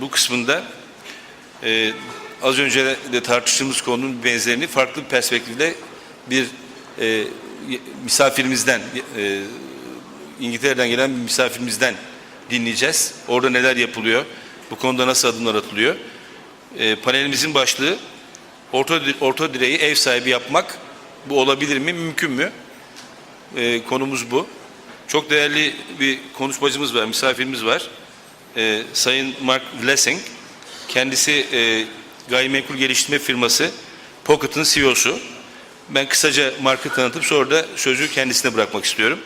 bu kısmında az önce de tartıştığımız konunun benzerini farklı bir perspektifle bir misafirimizden, İngiltere'den gelen bir misafirimizden dinleyeceğiz. Orada neler yapılıyor, bu konuda nasıl adımlar atılıyor. Panelimizin başlığı orta direği ev sahibi yapmak, bu olabilir mi, mümkün mü? Konumuz bu. Çok değerli bir konuşmacımız var, misafirimiz var. Sayın Mark Blessing. Kendisi gayrimenkul geliştirme firması Pocket'ın CEO'su. Ben kısaca Mark'ı tanıtıp sonra da sözü kendisine bırakmak istiyorum.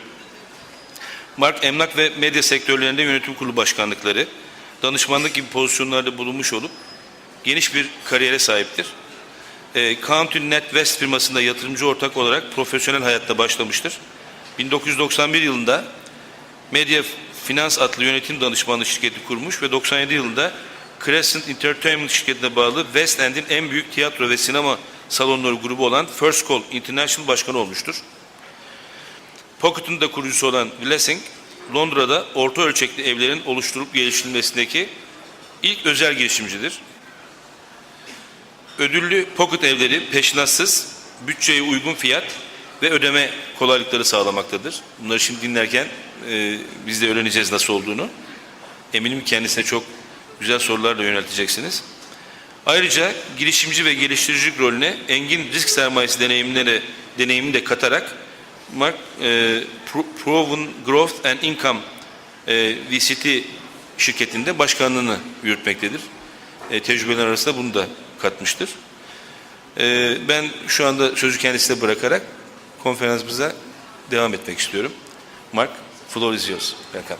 Mark, emlak ve medya sektörlerinde yönetim kurulu başkanlıkları, danışmanlık gibi pozisyonlarda bulunmuş olup geniş bir kariyere sahiptir. Konut West firmasında yatırımcı ortak olarak profesyonel hayatta başlamıştır. 1991 yılında Medya Finans adlı yönetim danışmanlığı şirketi kurmuş ve 97 yılında Crescent Entertainment şirketine bağlı West End'in en büyük tiyatro ve sinema salonları grubu olan First Call International başkanı olmuştur. Pocket'ın da kurucusu olan Blessing, Londra'da orta ölçekli evlerin oluşturup geliştirilmesindeki ilk özel girişimcidir. Ödüllü Pocket evleri peşinatsız, bütçeye uygun fiyat ve ödeme kolaylıkları sağlamaktadır. Bunları şimdi dinlerken biz de öğreneceğiz nasıl olduğunu. Eminim kendisine çok güzel sorularla yönelteceksiniz. Ayrıca girişimci ve geliştiricilik rolüne engin risk sermayesi deneyimini de katarak Mark Proven Growth and Income VCT şirketinde başkanlığını yürütmektedir. Tecrübeler arasında bunu da katmıştır. Ben şu anda sözü kendisine bırakarak konferansımıza devam etmek istiyorum. Mark, floor is yours. Welcome.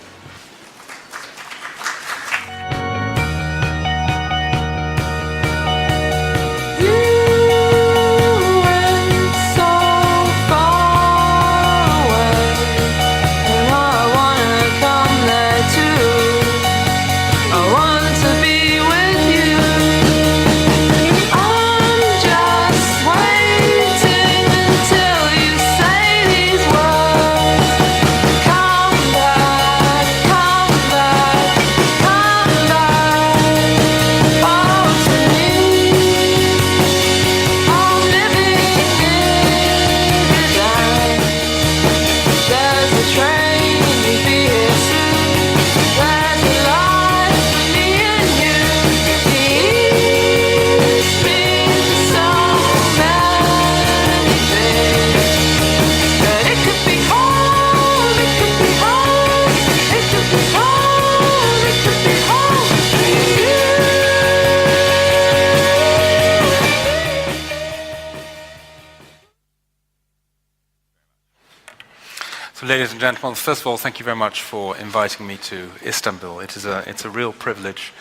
Ladies and gentlemen, first of all, thank you very much for inviting me to Istanbul. It's a real privilege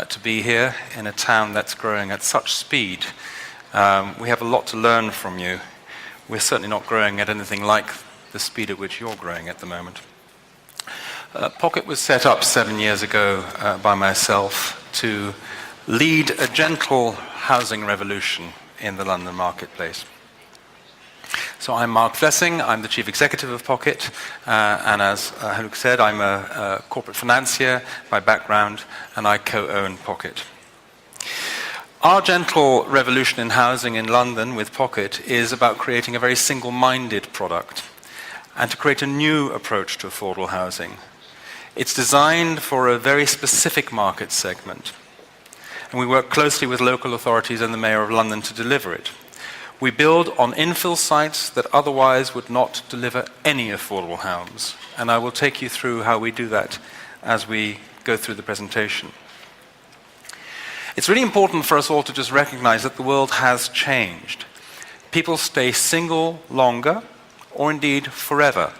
to be here in a town that's growing at such speed. We have a lot to learn from you. We're certainly not growing at anything like the speed at which you're growing at the moment. Pocket was set up 7 years ago by myself to lead a gentle housing revolution in the London marketplace. So I'm Mark Blessing, I'm the Chief Executive of Pocket, and as Haluk said, I'm a corporate financier by background, and I co-own Pocket. Our gentle revolution in housing in London with Pocket is about creating a very single-minded product and to create a new approach to affordable housing. It's designed for a very specific market segment, and we work closely with local authorities and the Mayor of London to deliver it. We build on infill sites that otherwise would not deliver any affordable homes. And I will take you through how we do that as we go through the presentation. It's really important for us all to just recognize that the world has changed. People stay single longer, or indeed forever.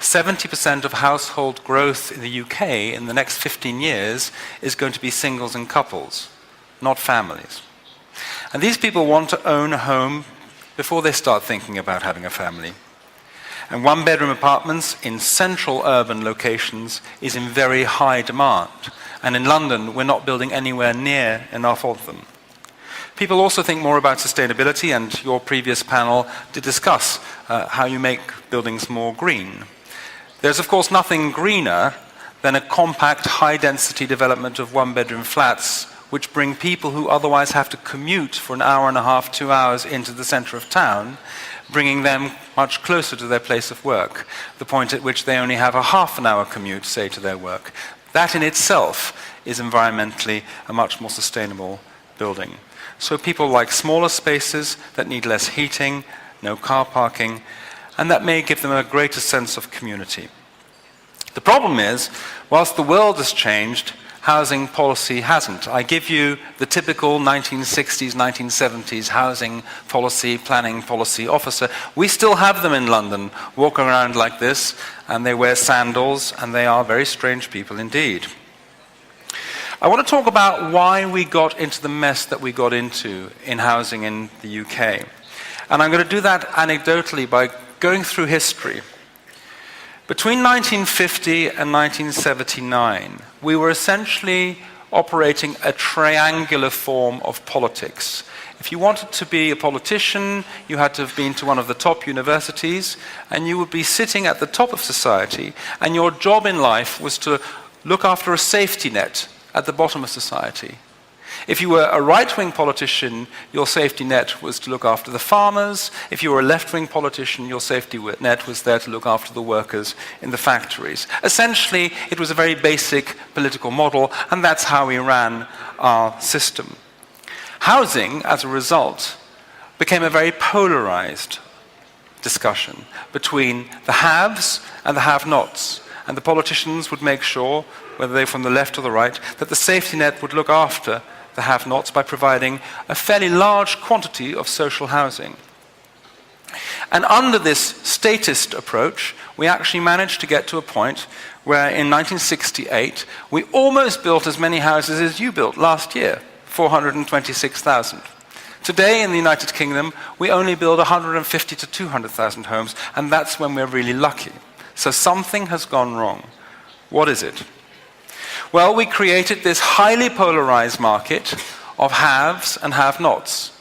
70% of household growth in the UK in the next 15 years is going to be singles and couples, not families. And these people want to own a home before they start thinking about having a family. And one-bedroom apartments in central urban locations is in very high demand. And in London, we're not building anywhere near enough of them. People also think more about sustainability, and your previous panel did discuss how you make buildings more green. There's, of course, nothing greener than a compact, high-density development of one-bedroom flats, which bring people who otherwise have to commute for an hour and a half, 2 hours into the center of town, bringing them much closer to their place of work, the point at which they only have a half an hour commute, say, to their work. That in itself is environmentally a much more sustainable building. So people like smaller spaces that need less heating, no car parking, and that may give them a greater sense of community. The problem is, whilst the world has changed, housing policy hasn't. I give you the typical 1960s, 1970s housing policy, planning policy officer. We still have them in London, walk around like this, and they wear sandals, and they are very strange people indeed. I want to talk about why we got into the mess that we got into in housing in the UK. And I'm going to do that anecdotally by going through history. Between 1950 and 1979, we were essentially operating a triangular form of politics. If you wanted to be a politician, you had to have been to one of the top universities, and you would be sitting at the top of society, and your job in life was to look after a safety net at the bottom of society. If you were a right-wing politician, your safety net was to look after the farmers. If you were a left-wing politician, your safety net was there to look after the workers in the factories. Essentially, it was a very basic political model, and that's how we ran our system. Housing, as a result, became a very polarized discussion between the haves and the have-nots. And the politicians would make sure, whether they were from the left or the right, that the safety net would look after the have-nots by providing a fairly large quantity of social housing. And under this statist approach, we actually managed to get to a point where in 1968, we almost built as many houses as you built last year, 426,000. Today in the United Kingdom, we only build 150 to 200,000 homes, and that's when we're really lucky. So something has gone wrong. What is it? Well, we created this highly polarized market of haves and have-nots.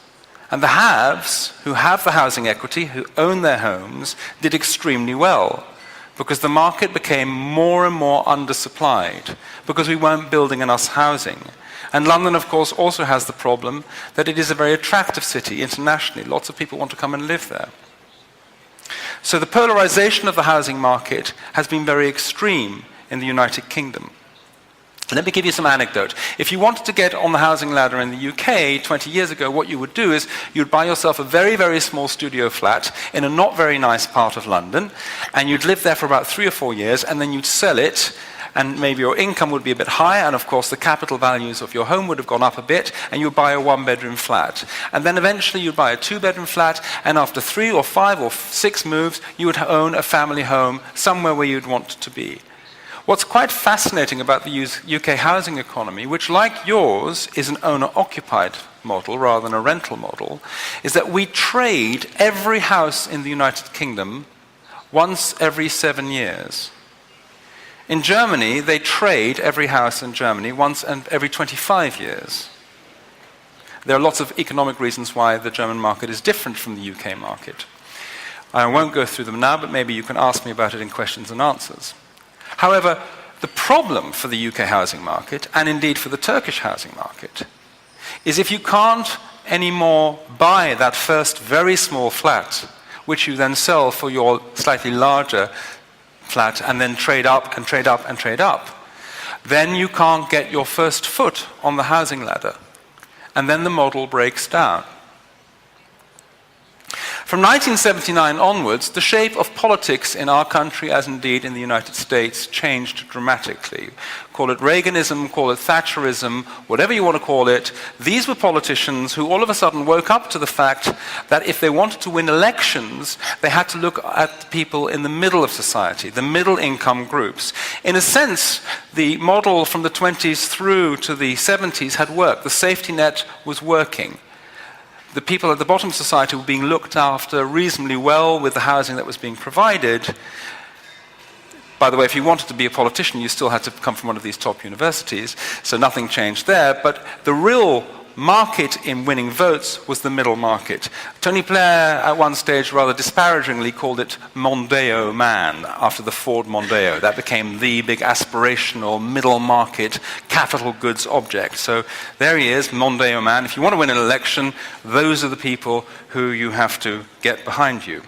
And the haves, who have the housing equity, who own their homes, did extremely well because the market became more and more undersupplied because we weren't building enough housing. And London, of course, also has the problem that it is a very attractive city internationally. Lots of people want to come and live there. So the polarization of the housing market has been very extreme in the United Kingdom. Let me give you some anecdote. If you wanted to get on the housing ladder in the UK 20 years ago, what you would do is you'd buy yourself a very, very small studio flat in a not very nice part of London, and you'd live there for about 3 or 4 years, and then you'd sell it, and maybe your income would be a bit higher, and of course the capital values of your home would have gone up a bit, and you'd buy a one-bedroom flat. And then eventually you'd buy a two-bedroom flat, and after 3 or 5 or 6 moves, you would own a family home somewhere where you'd want to be. What's quite fascinating about the UK housing economy, which like yours is an owner-occupied model rather than a rental model, is that we trade every house in the United Kingdom once every 7 years. In Germany, they trade every house in Germany once every 25 years. There are lots of economic reasons why the German market is different from the UK market. I won't go through them now, but maybe you can ask me about it in questions and answers. However, the problem for the UK housing market, and indeed for the Turkish housing market, is if you can't anymore buy that first very small flat, which you then sell for your slightly larger flat and then trade up and trade up and trade up, then you can't get your first foot on the housing ladder. And then the model breaks down. From 1979 onwards, the shape of politics in our country, as indeed in the United States, changed dramatically. Call it Reaganism, call it Thatcherism, whatever you want to call it. These were politicians who all of a sudden woke up to the fact that if they wanted to win elections, they had to look at people in the middle of society, the middle income groups. In a sense, the model from the 20s through to the 70s had worked. The safety net was working. The people at the bottom of society were being looked after reasonably well with the housing that was being provided. By the way, if you wanted to be a politician, you still had to come from one of these top universities, so nothing changed there. But the real market in winning votes was the middle market. Tony Blair at one stage rather disparagingly called it Mondeo Man, after the Ford Mondeo. That became the big aspirational middle market capital goods object. So there he is, Mondeo Man. If you want to win an election, those are the people who you have to get behind you.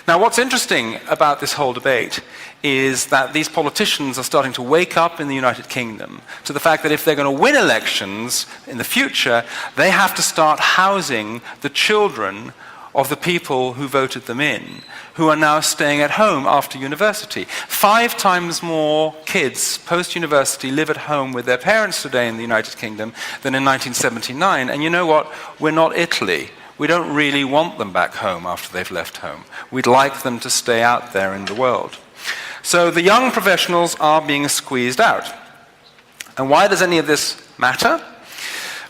Now, what's interesting about this whole debate is that these politicians are starting to wake up in the United Kingdom to the fact that if they're going to win elections in the future, they have to start housing the children of the people who voted them in, who are now staying at home after university. 5 times more kids post-university live at home with their parents today in the United Kingdom than in 1979. And you know what? We're not Italy. We don't really want them back home after they've left home. We'd like them to stay out there in the world. So the young professionals are being squeezed out. And why does any of this matter?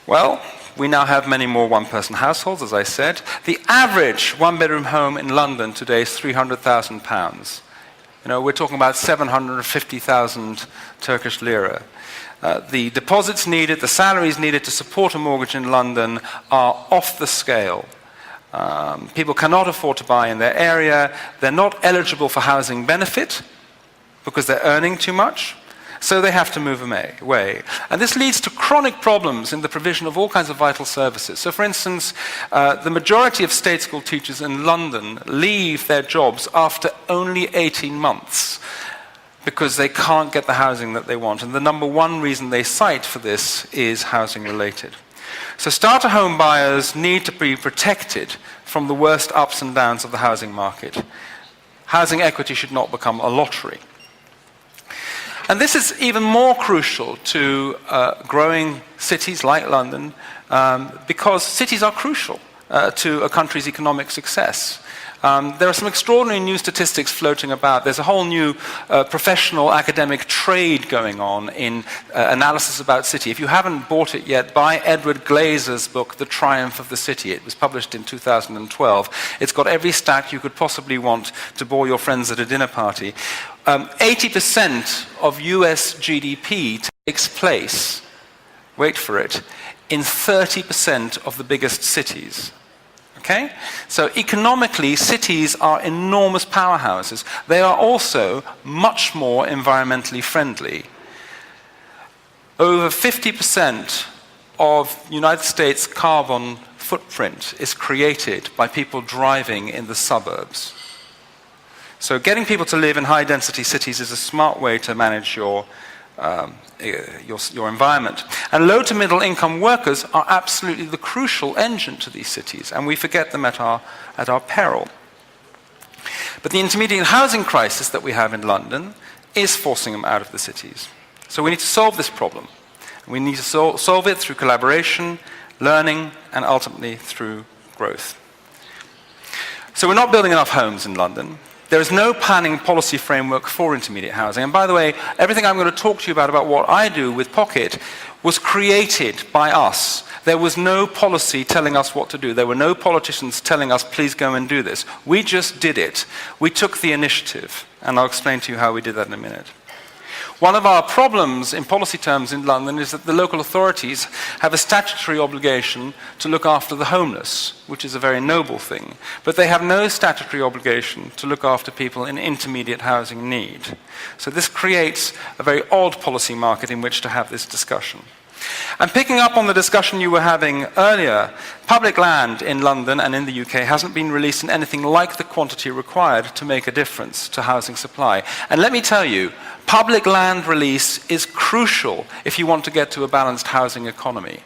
Well, we now have many more one-person households, as I said. The average one-bedroom home in London today is £300,000. You know, we're talking about 750,000 Turkish lira. The deposits needed, the salaries needed to support a mortgage in London are off the scale. People cannot afford to buy in their area. They're not eligible for housing benefit because they're earning too much. So they have to move away. And this leads to chronic problems in the provision of all kinds of vital services. So for instance, the majority of state school teachers in London leave their jobs after only 18 months because they can't get the housing that they want. And the number one reason they cite for this is housing related. So starter home buyers need to be protected from the worst ups and downs of the housing market. Housing equity should not become a lottery. And this is even more crucial to growing cities like London because cities are crucial to a country's economic success. There are some extraordinary new statistics floating about. There's a whole new professional academic trade going on in analysis about city. If you haven't bought it yet, buy Edward Glazer's book, The Triumph of the City. It was published in 2012. It's got every stat you could possibly want to bore your friends at a dinner party. 80% of US GDP takes place, wait for it, in 30% of the biggest cities. Okay? So economically, cities are enormous powerhouses. They are also much more environmentally friendly. Over 50% of United States carbon footprint is created by people driving in the suburbs. So getting people to live in high-density cities is a smart way to manage your environment. And low to middle income workers are absolutely the crucial engine to these cities, and we forget them at our peril. But the intermediate housing crisis that we have in London is forcing them out of the cities. So we need to solve this problem. We need to solve it through collaboration, learning, and ultimately through growth. So we're not building enough homes in London. There is no planning policy framework for intermediate housing. And by the way, everything I'm going to talk to you about what I do with Pocket was created by us. There was no policy telling us what to do. There were no politicians telling us, please go and do this. We just did it. We took the initiative. And I'll explain to you how we did that in a minute. One of our problems in policy terms in London is that the local authorities have a statutory obligation to look after the homeless, which is a very noble thing, but they have no statutory obligation to look after people in intermediate housing need. So this creates a very odd policy market in which to have this discussion. And picking up on the discussion you were having earlier, public land in London and in the UK hasn't been released in anything like the quantity required to make a difference to housing supply. And let me tell you, public land release is crucial if you want to get to a balanced housing economy.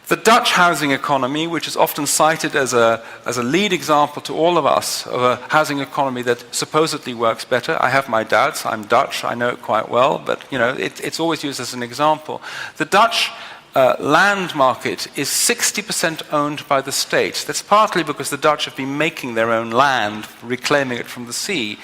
The Dutch housing economy, which is often cited as a lead example to all of us of a housing economy that supposedly works better. I have my doubts. I'm Dutch. I know it quite well, but you know, it's always used as an example. The Dutch land market is 60% owned by the state. That's partly because the Dutch have been making their own land, reclaiming it from the sea.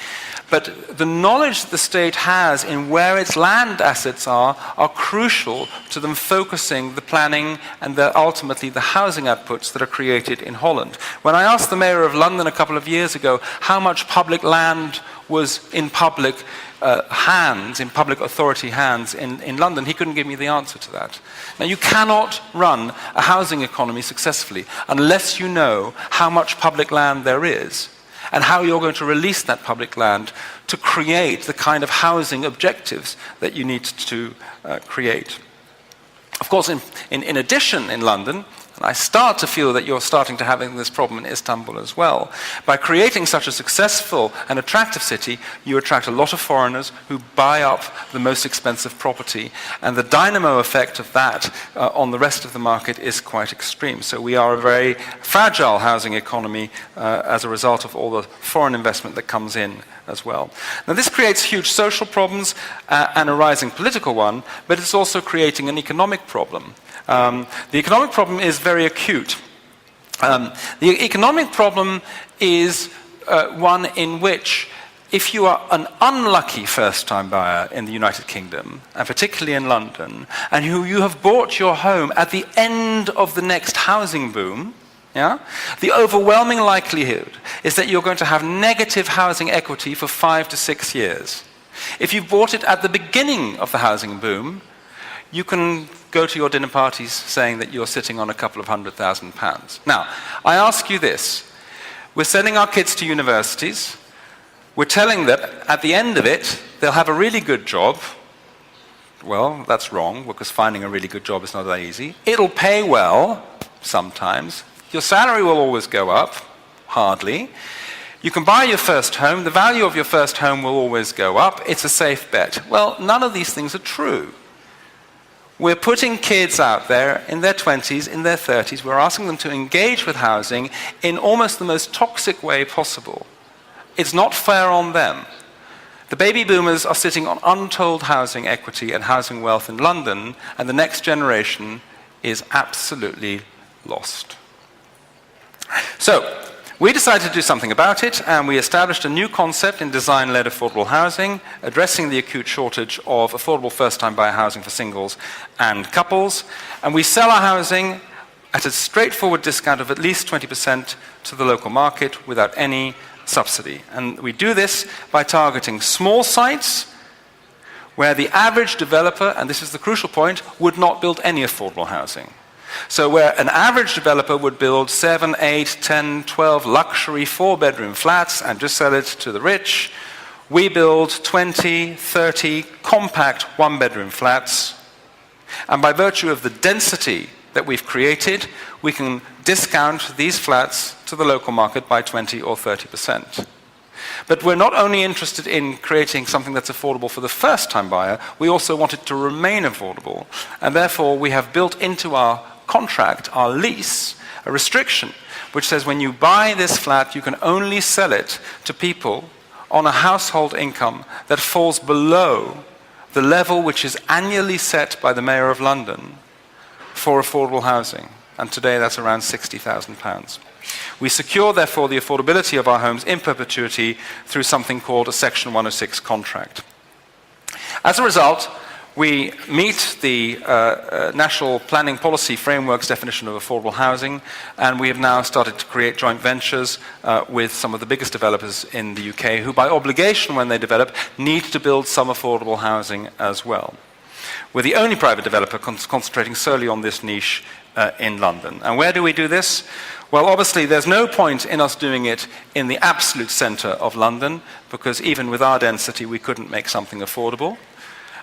But the knowledge that the state has in where its land assets are crucial to them focusing the planning and ultimately the housing outputs that are created in Holland. When I asked the mayor of London a couple of years ago how much public land was in public hands, in public authority hands in London, he couldn't give me the answer to that. Now, you cannot run a housing economy successfully unless you know how much public land there is and how you're going to release that public land to create the kind of housing objectives that you need to create. Of course, in addition, in London, and I start to feel that you're starting to have this problem in Istanbul as well, by creating such a successful and attractive city, you attract a lot of foreigners who buy up the most expensive property, and the dynamo effect of that on the rest of the market is quite extreme. So we are a very fragile housing economy as a result of all the foreign investment that comes in as well. Now, this creates huge social problems and a rising political one, but it's also creating an economic problem. The economic problem is very acute. The economic problem is one in which, if you are an unlucky first-time buyer in the United Kingdom, and particularly in London, and you have bought your home at the end of the next housing boom, yeah, the overwhelming likelihood is that you're going to have negative housing equity for 5 to 6 years. If you bought it at the beginning of the housing boom, you can go to your dinner parties saying that you're sitting on a couple of £100,000. Now, I ask you this. We're sending our kids to universities. We're telling them at the end of it, they'll have a really good job. Well, that's wrong, because finding a really good job is not that easy. It'll pay well, sometimes. Your salary will always go up, hardly. You can buy your first home. The value of your first home will always go up. It's a safe bet. Well, none of these things are true. We're putting kids out there in their 20s, in their 30s. We're asking them to engage with housing in almost the most toxic way possible. It's not fair on them. The baby boomers are sitting on untold housing equity and housing wealth in London, and the next generation is absolutely lost. So, we decided to do something about it, and we established a new concept in design-led affordable housing, addressing the acute shortage of affordable first-time buyer housing for singles and couples. And we sell our housing at a straightforward discount of at least 20% to the local market without any subsidy. And we do this by targeting small sites where the average developer, and this is the crucial point, would not build any affordable housing. So where an average developer would build 7, 8, 10, 12 luxury 4-bedroom flats and just sell it to the rich, we build 20, 30 compact 1-bedroom flats. And by virtue of the density that we've created, we can discount these flats to the local market by 20 or 30%. But we're not only interested in creating something that's affordable for the first-time buyer, we also want it to remain affordable. And therefore, we have built into our contract, our lease, a restriction which says when you buy this flat, you can only sell it to people on a household income that falls below the level which is annually set by the Mayor of London for affordable housing. And today that's around £60,000. We secure, therefore, the affordability of our homes in perpetuity through something called a Section 106 contract. As a result, we meet the National Planning Policy Framework's definition of affordable housing, and we have now started to create joint ventures with some of the biggest developers in the UK, who by obligation, when they develop, need to build some affordable housing as well. We're the only private developer concentrating solely on this niche in London. And where do we do this? Well, obviously, there's no point in us doing it in the absolute centre of London, because even with our density, we couldn't make something affordable.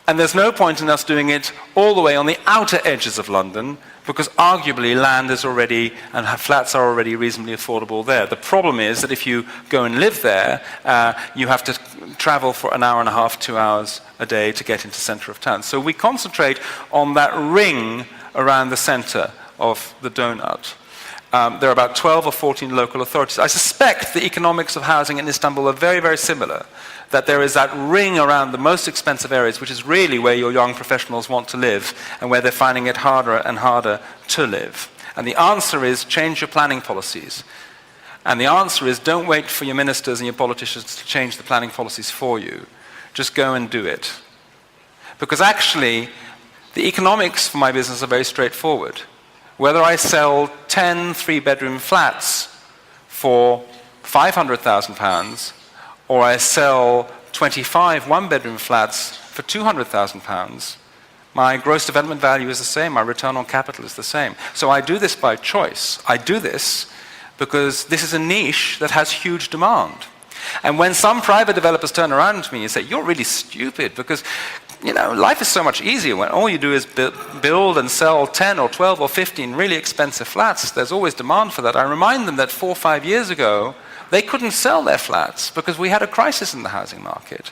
And there's no point in us doing it all the way on the outer edges of London, because arguably land is already, and flats are already reasonably affordable there. The problem is that if you go and live there, you have to travel for an hour and a half, 2 hours a day to get into the centre of town. So we concentrate on that ring around the centre of the donut. There are about 12 or 14 local authorities. I suspect the economics of housing in Istanbul are very, very similar, that there is that ring around the most expensive areas, which is really where your young professionals want to live and where they're finding it harder and harder to live. And the answer is change your planning policies. And the answer is don't wait for your ministers and your politicians to change the planning policies for you. Just go and do it. Because actually, the economics for my business are very straightforward. Whether I sell 10 3-bedroom flats for £500,000 or or I sell 25 one-bedroom flats for £200,000, my gross development value is the same, my return on capital is the same. So I do this by choice. I do this because this is a niche that has huge demand. And when some private developers turn around to me and say, you're really stupid because life is so much easier when all you do is build and sell 10 or 12 or 15 really expensive flats. There's always demand for that. I remind them that 4 or 5 years ago, they couldn't sell their flats because we had a crisis in the housing market.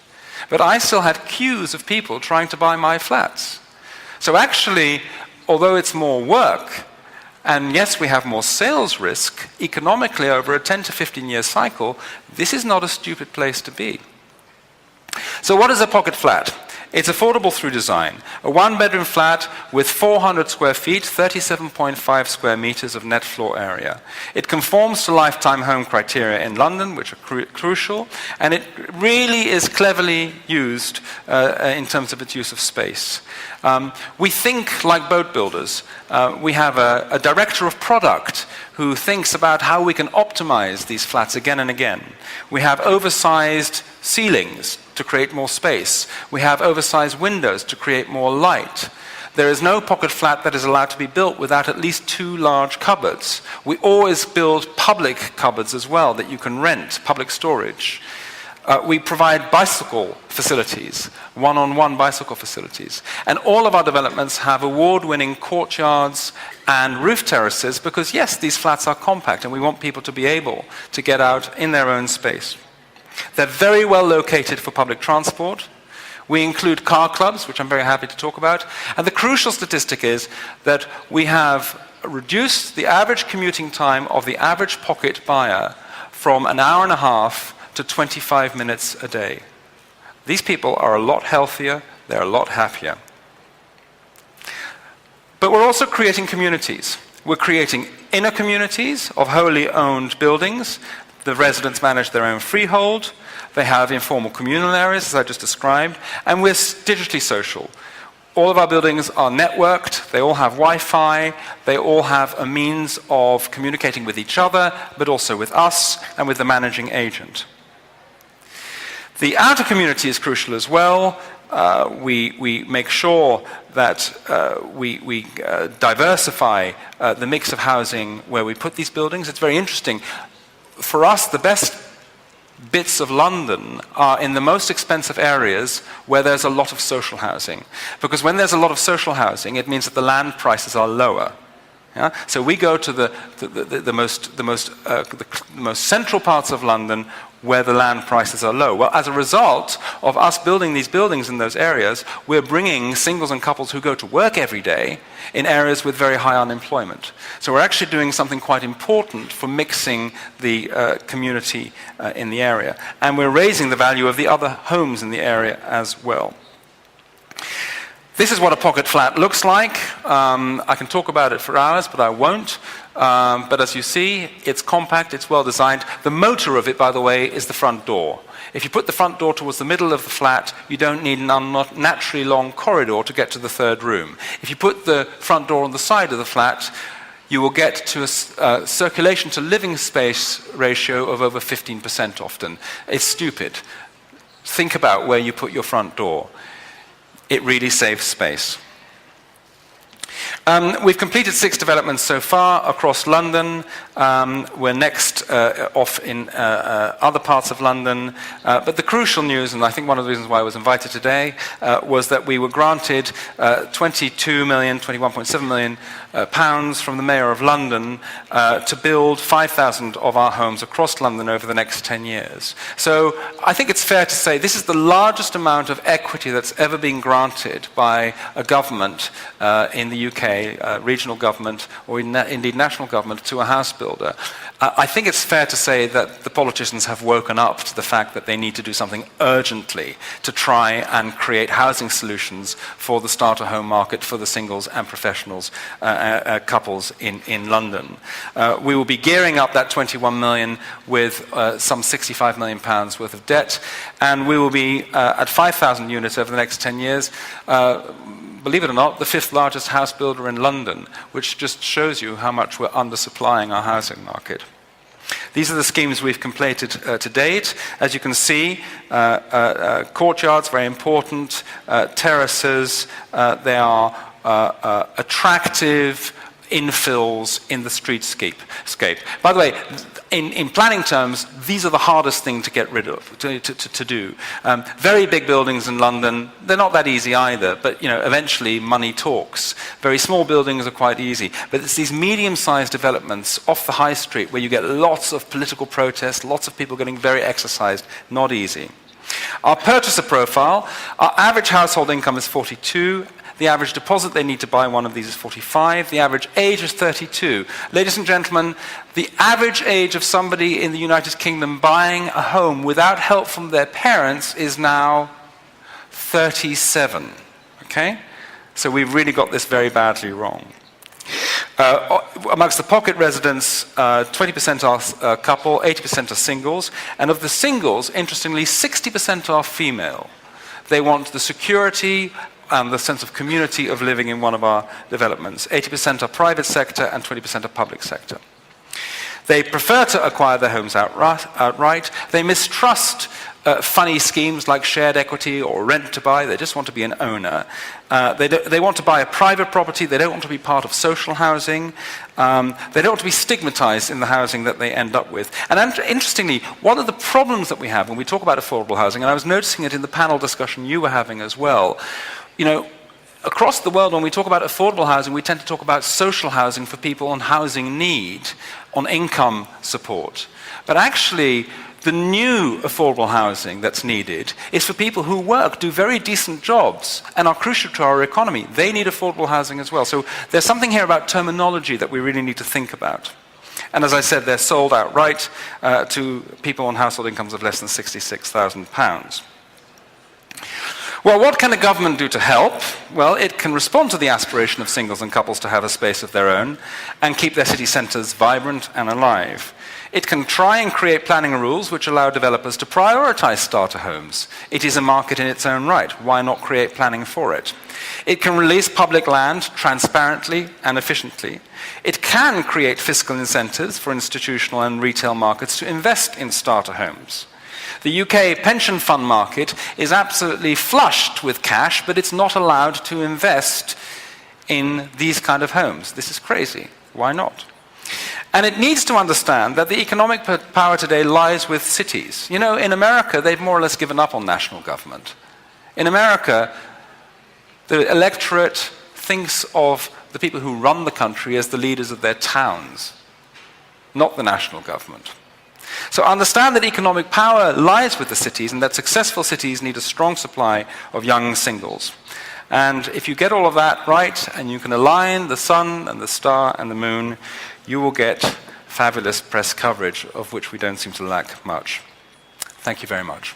But I still had queues of people trying to buy my flats. So actually, although it's more work, and yes, we have more sales risk, economically over a 10 to 15-year cycle, this is not a stupid place to be. So what is a pocket flat? It's affordable through design. A one-bedroom flat with 400 square feet, 37.5 square meters of net floor area. It conforms to lifetime home criteria in London, which are crucial, and it really is cleverly used in terms of its use of space. We think like boat builders. We have a director of product who thinks about how we can optimize these flats again and again. We have oversized ceilings to create more space. We have oversized windows to create more light. There is no pocket flat that is allowed to be built without at least 2 large cupboards. We always build public cupboards as well that you can rent, public storage. We provide bicycle facilities, one-on-one bicycle facilities. And all of our developments have award-winning courtyards and roof terraces because, yes, these flats are compact and we want people to be able to get out in their own space. They're very well located for public transport. We include car clubs, which I'm very happy to talk about. And the crucial statistic is that we have reduced the average commuting time of the average pocket buyer from an hour and a half to 25 minutes a day. These people are a lot healthier, they're a lot happier. But we're also creating communities. We're creating inner communities of wholly owned buildings. The residents manage their own freehold. They have informal communal areas, as I just described. And we're digitally social. All of our buildings are networked. They all have Wi-Fi. They all have a means of communicating with each other, but also with us and with the managing agent. The outer community is crucial as well. We make sure that we diversify the mix of housing where we put these buildings. It's very interesting. For us, the best bits of London are in the most expensive areas where there's a lot of social housing. Because when there's a lot of social housing, it means that the land prices are lower. Yeah? So we go to the most central parts of London where the land prices are low. Well, as a result of us building these buildings in those areas, we're bringing singles and couples who go to work every day in areas with very high unemployment. So we're actually doing something quite important for mixing the community in the area. And we're raising the value of the other homes in the area as well. This is what a pocket flat looks like. I can talk about it for hours, but I won't. But as you see, it's compact, it's well designed. The motor of it, by the way, is the front door. If you put the front door towards the middle of the flat, you don't need an unnaturally long corridor to get to the third room. If you put the front door on the side of the flat, you will get to a circulation to living space ratio of over 15% often. It's stupid. Think about where you put your front door. It really saves space. We've completed 6 developments so far across London. We're next off in other parts of London. But the crucial news, and I think one of the reasons why I was invited today, was that we were granted 21.7 million pounds from the Mayor of London to build 5,000 of our homes across London over the next 10 years. So I think it's fair to say this is the largest amount of equity that's ever been granted by a government in the UK, regional government, or indeed national government, to a house builder. I think it's fair to say that the politicians have woken up to the fact that they need to do something urgently to try and create housing solutions for the starter home market for the singles and professionals couples in London. We will be gearing up that 21 million with some 65 million pounds worth of debt, and we will be at 5,000 units over the next 10 years. Believe it or not, the 5th largest house builder in London, which just shows you how much we're undersupplying our housing market. These are the schemes we've completed to date. As you can see, courtyards, very important, terraces, they are attractive infills in the streetscape. By the way, in planning terms, these are the hardest thing to get rid of, to do. Very big buildings in London, they're not that easy either, but eventually money talks. Very small buildings are quite easy, but it's these medium-sized developments off the high street where you get lots of political protest, lots of people getting very exercised, not easy. Our purchaser profile, our average household income is 42. The average deposit they need to buy one of these is 45. The average age is 32. Ladies and gentlemen, the average age of somebody in the United Kingdom buying a home without help from their parents is now 37. Okay? So we've really got this very badly wrong. Amongst the pocket residents, 20% are couple, 80% are singles. And of the singles, interestingly, 60% are female. They want the security and the sense of community of living in one of our developments. 80% are private sector and 20% are public sector. They prefer to acquire their homes outright. They mistrust funny schemes like shared equity or rent to buy. They just want to be an owner. They want to buy a private property. They don't want to be part of social housing. They don't want to be stigmatized in the housing that they end up with. And interestingly, one of the problems that we have when we talk about affordable housing, and I was noticing it in the panel discussion you were having as well, across the world, when we talk about affordable housing, we tend to talk about social housing for people on housing need, on income support. But actually, the new affordable housing that's needed is for people who work, do very decent jobs, and are crucial to our economy. They need affordable housing as well. So there's something here about terminology that we really need to think about. And as I said, they're sold outright to people on household incomes of less than £66,000. Well, what can a government do to help? Well, it can respond to the aspiration of singles and couples to have a space of their own and keep their city centres vibrant and alive. It can try and create planning rules which allow developers to prioritise starter homes. It is a market in its own right. Why not create planning for it? It can release public land transparently and efficiently. It can create fiscal incentives for institutional and retail markets to invest in starter homes. The UK pension fund market is absolutely flushed with cash, but it's not allowed to invest in these kind of homes. This is crazy. Why not? And it needs to understand that the economic power today lies with cities. In America, they've more or less given up on national government. In America, the electorate thinks of the people who run the country as the leaders of their towns, not the national government. So understand that economic power lies with the cities and that successful cities need a strong supply of young singles. And if you get all of that right and you can align the sun and the star and the moon, you will get fabulous press coverage of which we don't seem to lack much. Thank you very much.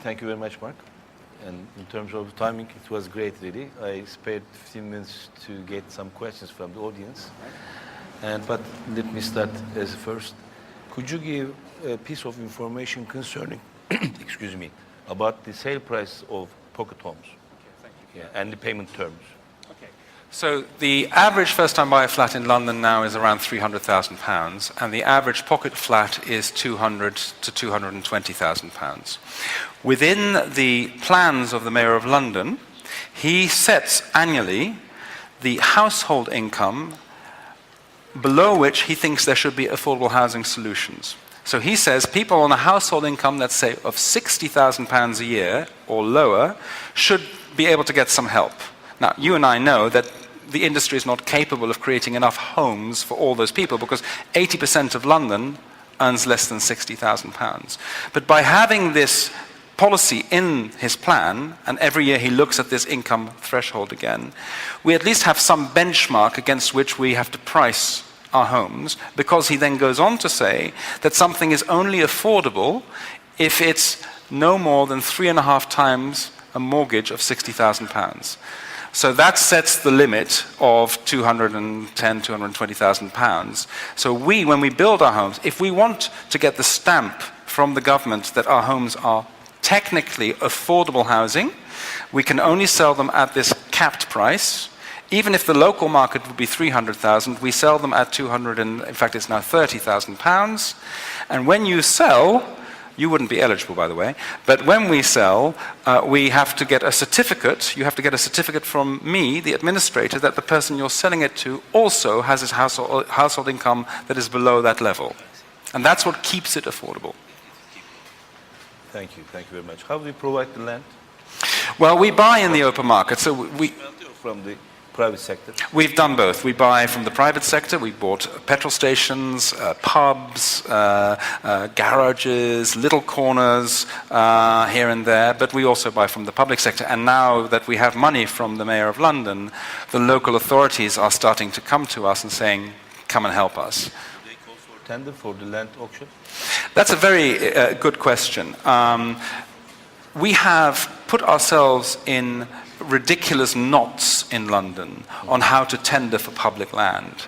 Thank you very much, Mark. And in terms of timing, it was great, really. I spared 15 minutes to get some questions from the audience. But let me start as first. Could you give a piece of information concerning, excuse me, about the sale price of pocket homes? Okay, thank you. Yeah, and the payment terms. Okay. So the average first-time buyer flat in London now is around £300,000, and the average pocket flat is £200,000 to £220,000. Within the plans of the Mayor of London, he sets annually the household income below which he thinks there should be affordable housing solutions. So he says people on a household income, let's say, of £60,000 a year or lower should be able to get some help. Now, you and I know that the industry is not capable of creating enough homes for all those people because 80% of London earns less than £60,000. But by having this policy in his plan, and every year he looks at this income threshold again, we at least have some benchmark against which we have to price our homes, because he then goes on to say that something is only affordable if it's no more than 3.5 times a mortgage of £60,000. So that sets the limit of £210,000, £220,000. So when we build our homes, if we want to get the stamp from the government that our homes are technically affordable housing, We can only sell them at this capped price. Even if the local market would be 300,000, we sell them at 200, and in fact it's now 30,000 pounds. And when you sell, you wouldn't be eligible, by the way, but when we sell, we have to get a certificate. You have to get a certificate from me, the administrator, that the person you're selling it to also has his household income that is below that level. And that's what keeps it affordable. Thank you very much. How do you provide the land? Well, we buy in the open market, so From the private sector? we've done both. We buy from the private sector. We bought petrol stations, pubs, garages, little corners here and there, but we also buy from the public sector. And now that we have money from the Mayor of London, the local authorities are starting to come to us and saying, come and help us. Do they call for tender for the land auction? That's a very good question. We have put ourselves in ridiculous knots in London on how to tender for public land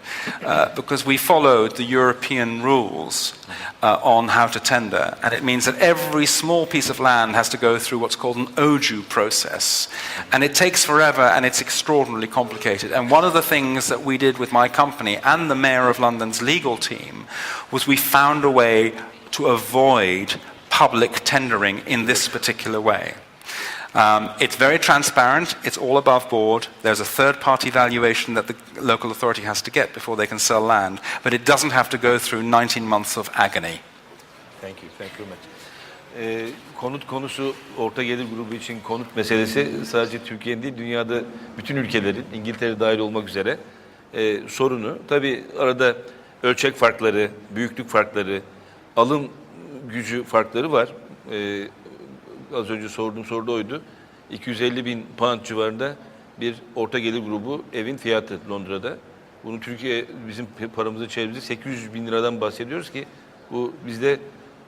because we followed the European rules on how to tender, and it means that every small piece of land has to go through what's called an OJU process, and it takes forever and it's extraordinarily complicated. And one of the things that we did with my company and the Mayor of London's legal team was we found a way to avoid public tendering in this particular way. It's very transparent, it's all above board, there's a third-party valuation that the local authority has to get before they can sell land, but it doesn't have to go through 19 months of agony. Thank you very much. Konut konusu, orta gelir grubu için konut meselesi sadece Türkiye'nin değil, dünyada bütün ülkelerin, İngiltere dahil olmak üzere sorunu. Tabii arada ölçek farkları, büyüklük farkları, alım gücü farkları var. Az önce sorduğum soru da oydu. 250.000 pound civarında bir orta gelir grubu evin fiyatı Londra'da. Bunu Türkiye, bizim paramızı çevirince 800.000 liradan bahsediyoruz ki bu bizde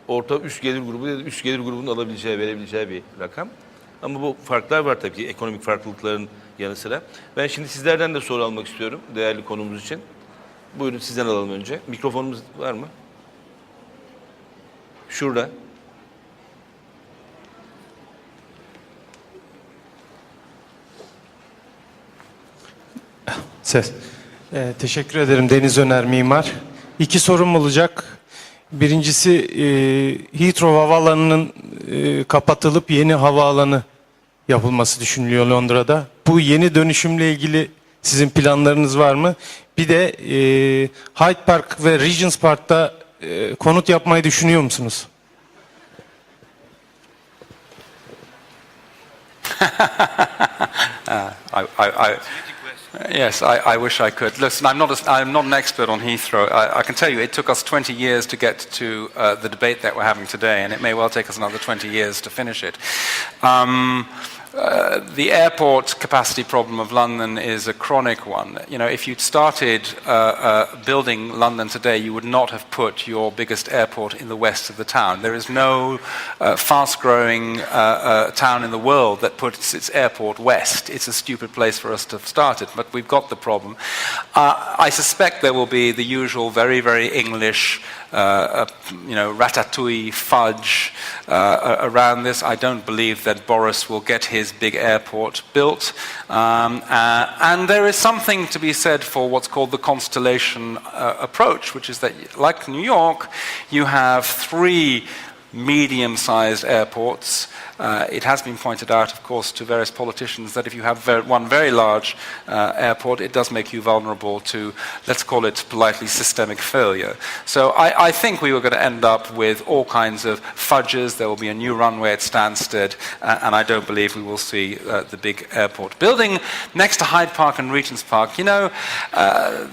orta üst gelir grubu ya da üst gelir grubunun alabileceği, verebileceği bir rakam. Ama bu farklar var tabii ki ekonomik farklılıkların yanı sıra. Ben şimdi sizlerden de soru almak istiyorum değerli konumuz için. Buyurun sizden alalım önce. Mikrofonumuz var mı? Şurada. Teşekkür ederim Deniz Öner Mimar. İki sorum olacak. Birincisi Heathrow Havaalanı'nın kapatılıp yeni havaalanı yapılması düşünülüyor Londra'da. Bu yeni dönüşümle ilgili sizin planlarınız var mı? Bir de Hyde Park ve Regent's Park'ta konut yapmayı düşünüyor musunuz? Yes, I wish I could. Listen, I'm not an expert on Heathrow. I can tell you it took us 20 years to get to the debate that we're having today, and it may well take us another 20 years to finish it. The airport capacity problem of London is a chronic one. You know, if you'd started building London today, you would not have put your biggest airport in the west of the town. There is no fast-growing town in the world that puts its airport west. It's a stupid place for us to have started, but we've got the problem. I suspect there will be the usual very, very English ratatouille fudge around this. I don't believe that Boris will get his big airport built. And there is something to be said for what's called the Constellation approach, which is that, like New York, you have 3 medium-sized airports. It has been pointed out, of course, to various politicians that if you have one very large airport, it does make you vulnerable to, let's call it politely, systemic failure. So I think we were going to end up with all kinds of fudges. There will be a new runway at Stansted, and I don't believe we will see the big airport. Building next to Hyde Park and Regent's Park, you know,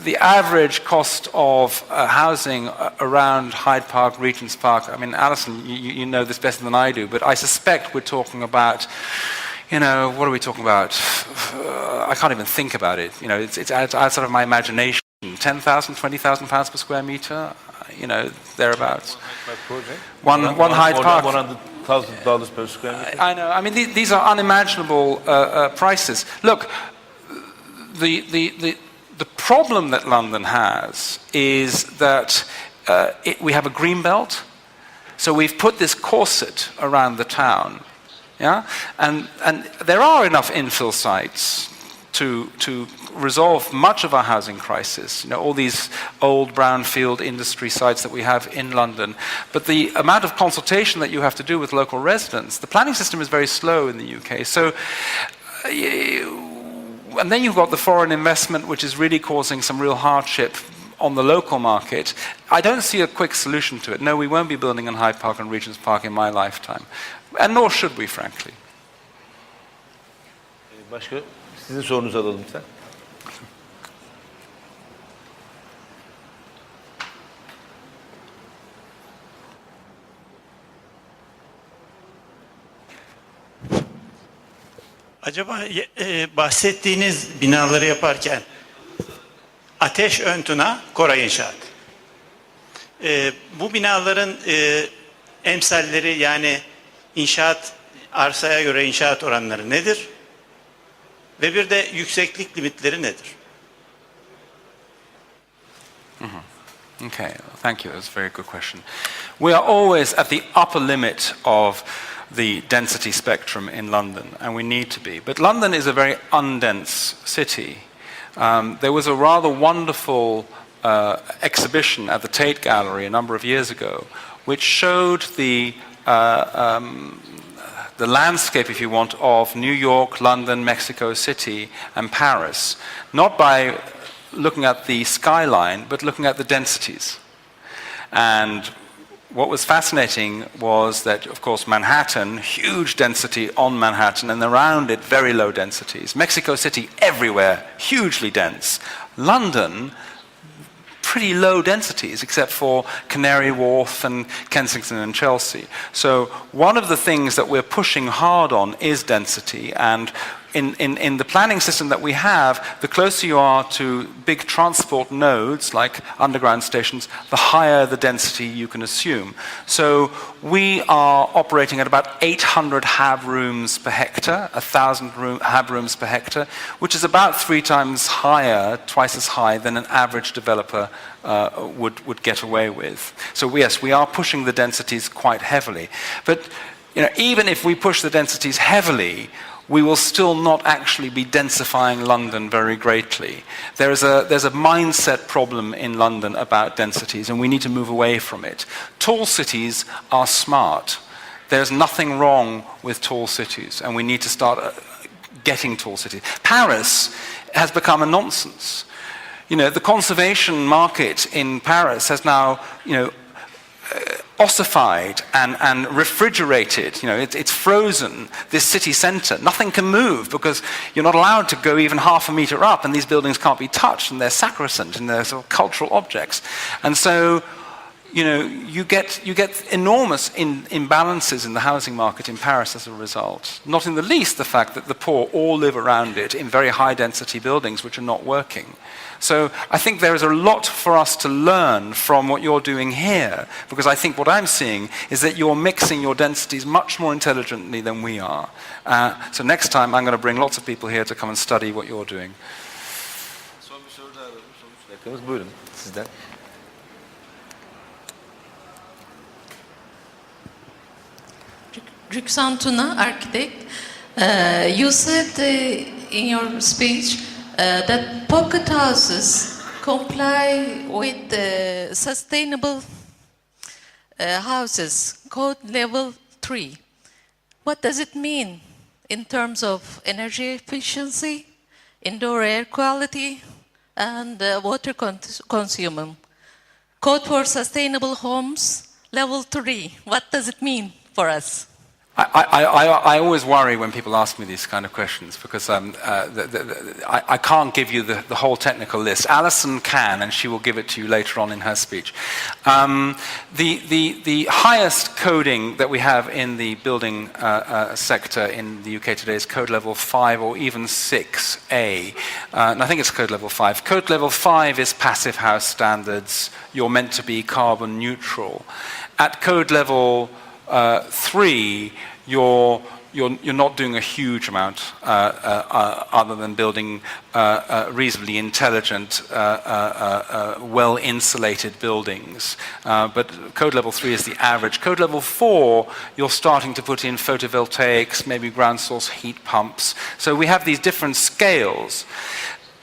the average cost of housing around Hyde Park, Regent's Park, I mean, Alison, you know this better than I do, but I suspect we're talking about, you know, what are we talking about? I can't even think about it. You know, it's outside of my imagination. 10,000, 20,000 pounds per square meter, you know, thereabouts. One Hyde Park. $100,000 per square meter. I know. I mean, these are unimaginable prices. Look, the problem that London has is that we have a green belt. So we've put this corset around the town. Yeah, and there are enough infill sites to resolve much of our housing crisis. You know, all these old brownfield industry sites that we have in London. But the amount of consultation that you have to do with local residents, the planning system is very slow in the UK. So, and then you've got the foreign investment, which is really causing some real hardship on the local market. I don't see a quick solution to it. No, we won't be building in Hyde Park and Regent's Park in my lifetime. And nor should we, frankly. Başka? Sizin sorunuzu alalım lütfen. Acaba bahsettiğiniz binaları yaparken Ateş Öntuna Koray İnşaat. Bu binaların emsalleri yani inşaat arsaya göre inşaat oranları nedir? Ve bir de yükseklik limitleri nedir? Okay, thank you. That's a very good question. We are always at the upper limit of the density spectrum in London, and we need to be. But London is a very undense city. There was a rather wonderful exhibition at the Tate Gallery a number of years ago, which showed the landscape, if you want, of New York, London, Mexico City, and Paris, not by looking at the skyline, but looking at the densities. And what was fascinating was that, of course, Manhattan, huge density on Manhattan, and around it, very low densities. Mexico City, everywhere, hugely dense. London, pretty low densities, except for Canary Wharf and Kensington and Chelsea. So one of the things that we're pushing hard on is density, and in the planning system that we have, the closer you are to big transport nodes, like underground stations, the higher the density you can assume. So we are operating at about 800 HAB rooms per hectare, 1,000 HAB rooms per hectare, which is about 3 times higher, twice as high than an average developer would get away with. So yes, we are pushing the densities quite heavily. But you know, even if we push the densities heavily, we will still not actually be densifying London very greatly. There's a mindset problem in London about densities, and we need to move away from it. Tall cities are smart. There's nothing wrong with tall cities, and we need to start getting tall cities. Paris has become a nonsense. You know, the conservation market in Paris has now, you know, ossified and refrigerated. You know, it's frozen, this city centre. Nothing can move because you're not allowed to go even half a metre up, and these buildings can't be touched, and they're sacrosanct, and they're sort of cultural objects. And so, you know, you get enormous imbalances in the housing market in Paris as a result. Not in the least the fact that the poor all live around it in very high density buildings which are not working. So I think there is a lot for us to learn from what you're doing here, because I think what I'm seeing is that you're mixing your densities much more intelligently than we are. So next time I'm going to bring lots of people here to come and study what you're doing. Son bir soru daha alalım. Son 3 dakikamız. Buyurun sizden. Rüksan Tuna, architect. You said in your speech that pocket houses comply with the sustainable houses, code level 3. What does it mean in terms of energy efficiency, indoor air quality, and water consumption? Code for sustainable homes, level 3. What does it mean for us? I always worry when people ask me these kind of questions, because I can't give you the whole technical list. Alison can, and she will give it to you later on in her speech. The highest coding that we have in the building sector in the UK today is code level 5 or even 6A. And I think it's code level 5. Code level 5 is passive house standards. You're meant to be carbon neutral. At code level 3, you're you're not doing a huge amount other than building reasonably intelligent, well-insulated buildings. But code level 3 is the average. Code level 4, you're starting to put in photovoltaics, maybe ground source heat pumps. So we have these different scales.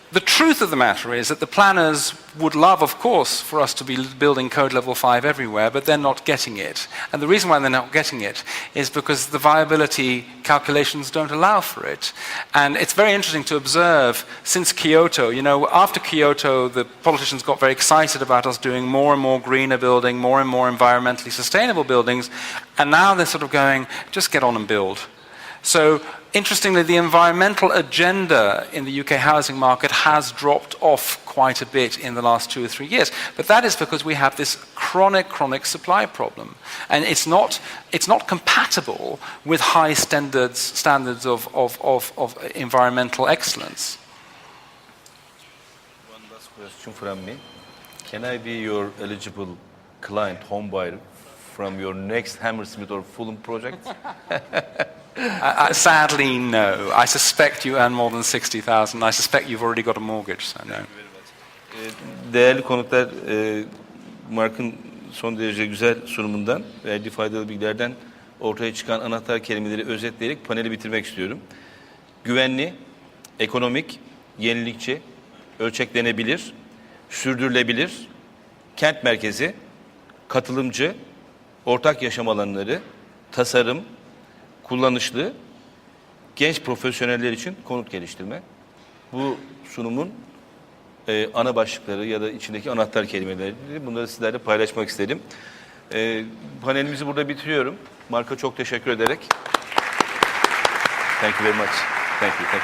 The truth of the matter is that the planners would love, of course, for us to be building code level 5 everywhere, but they're not getting it. And the reason why they're not getting it is because the viability calculations don't allow for it. And it's very interesting to observe since Kyoto, you know, after Kyoto, the politicians got very excited about us doing more and more greener building, more and more environmentally sustainable buildings, and now they're sort of going, just get on and build. So, interestingly, the environmental agenda in the UK housing market has dropped off quite a bit in the last 2 or 3 years. But that is because we have this chronic supply problem. And it's not compatible with high standards of environmental excellence. One last question from me. Can I be your eligible client, home buyer, from your next Hammersmith or Fulham project? Sadly, no. I suspect you earn more than 60,000. I suspect you've already got a mortgage, so no. Değerli konuklar, Mark'ın son derece güzel sunumundan, verdiği faydalı bilgilerden ortaya çıkan anahtar kelimeleri özetleyerek paneli bitirmek istiyorum. Güvenli, ekonomik, yenilikçi, ölçeklenebilir, sürdürülebilir, kent merkezi, katılımcı, ortak yaşam alanları, tasarım, kullanışlı, genç profesyoneller için konut geliştirme. Bu sunumun ana başlıkları ya da içindeki anahtar kelimeleri. Bunları sizlerle paylaşmak istedim. Panelimizi burada bitiriyorum. Mark'a çok teşekkür ederek. Thank you very much. Thank you. Thank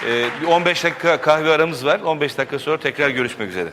you. Bir 15 dakika kahve aramız var. 15 dakika sonra tekrar görüşmek üzere.